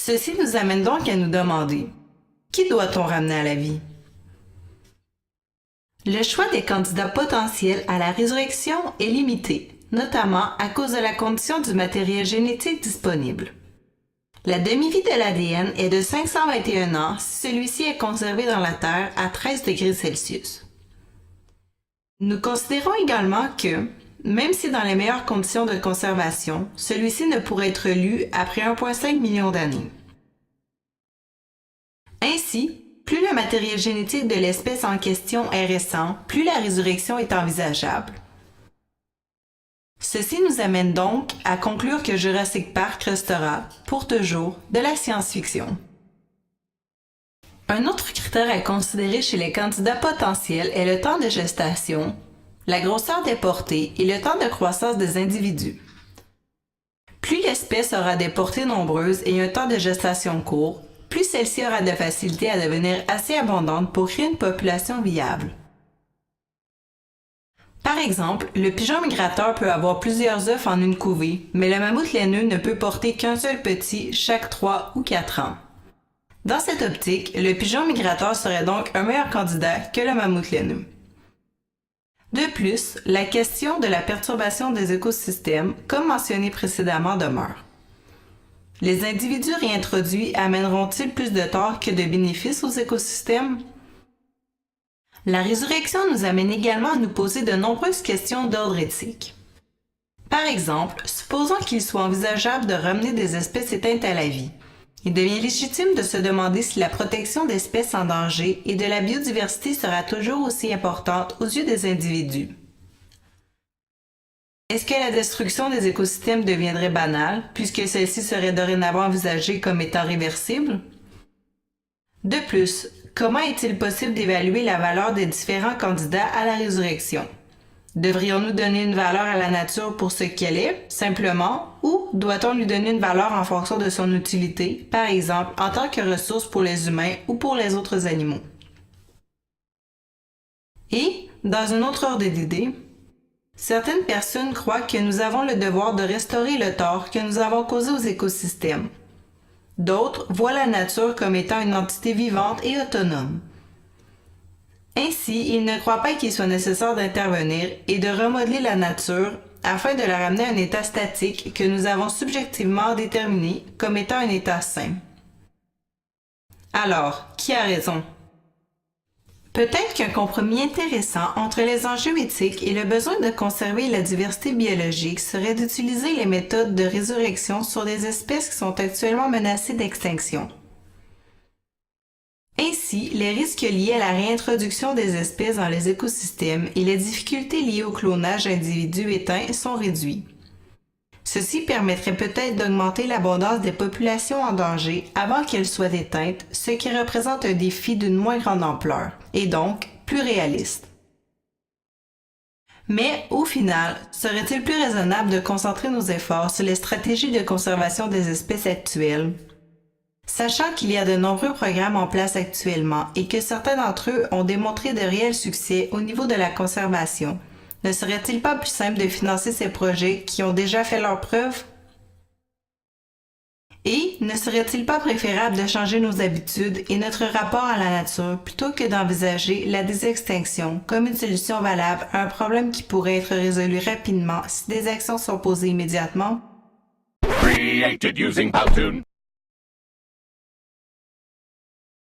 Ceci nous amène donc à nous demander, qui doit-on ramener à la vie? Le choix des candidats potentiels à la résurrection est limité, notamment à cause de la condition du matériel génétique disponible. La demi-vie de l'ADN est de 521 ans si celui-ci est conservé dans la Terre à 13 degrés Celsius. Nous considérons également que, même si dans les meilleures conditions de conservation, celui-ci ne pourrait être lu après 1,5 million d'années. Ainsi, plus le matériel génétique de l'espèce en question est récent, plus la résurrection est envisageable. Ceci nous amène donc à conclure que Jurassic Park restera, pour toujours, de la science-fiction. Un autre critère à considérer chez les candidats potentiels est le temps de gestation, la grosseur des portées et le temps de croissance des individus. Plus l'espèce aura des portées nombreuses et un temps de gestation court, plus celle-ci aura de facilité à devenir assez abondante pour créer une population viable. Par exemple, le pigeon migrateur peut avoir plusieurs œufs en une couvée, mais le mammouth laineux ne peut porter qu'un seul petit chaque 3 ou 4 ans. Dans cette optique, le pigeon migrateur serait donc un meilleur candidat que le mammouth laineux. De plus, la question de la perturbation des écosystèmes, comme mentionné précédemment, demeure. Les individus réintroduits amèneront-ils plus de tort que de bénéfices aux écosystèmes? La résurrection nous amène également à nous poser de nombreuses questions d'ordre éthique. Par exemple, supposons qu'il soit envisageable de ramener des espèces éteintes à la vie. Il devient légitime de se demander si la protection d'espèces en danger et de la biodiversité sera toujours aussi importante aux yeux des individus. Est-ce que la destruction des écosystèmes deviendrait banale, puisque celle-ci serait dorénavant envisagée comme étant réversible? De plus, comment est-il possible d'évaluer la valeur des différents candidats à la résurrection? Devrions-nous donner une valeur à la nature pour ce qu'elle est, simplement, ou doit-on lui donner une valeur en fonction de son utilité, par exemple en tant que ressource pour les humains ou pour les autres animaux? Et, dans un autre ordre d'idée, certaines personnes croient que nous avons le devoir de restaurer le tort que nous avons causé aux écosystèmes. D'autres voient la nature comme étant une entité vivante et autonome. Ainsi, ils ne croient pas qu'il soit nécessaire d'intervenir et de remodeler la nature afin de la ramener à un état statique que nous avons subjectivement déterminé comme étant un état sain. Alors, qui a raison? Peut-être qu'un compromis intéressant entre les enjeux éthiques et le besoin de conserver la diversité biologique serait d'utiliser les méthodes de résurrection sur des espèces qui sont actuellement menacées d'extinction. Ainsi, les risques liés à la réintroduction des espèces dans les écosystèmes et les difficultés liées au clonage d'individus éteints sont réduits. Ceci permettrait peut-être d'augmenter l'abondance des populations en danger avant qu'elles soient éteintes, ce qui représente un défi d'une moins grande ampleur, et donc plus réaliste. Mais, au final, serait-il plus raisonnable de concentrer nos efforts sur les stratégies de conservation des espèces actuelles? Sachant qu'il y a de nombreux programmes en place actuellement et que certains d'entre eux ont démontré de réels succès au niveau de la conservation, ne serait-il pas plus simple de financer ces projets qui ont déjà fait leurs preuves? Et ne serait-il pas préférable de changer nos habitudes et notre rapport à la nature plutôt que d'envisager la désextinction comme une solution valable à un problème qui pourrait être résolu rapidement si des actions sont posées immédiatement? Created using Powtoon.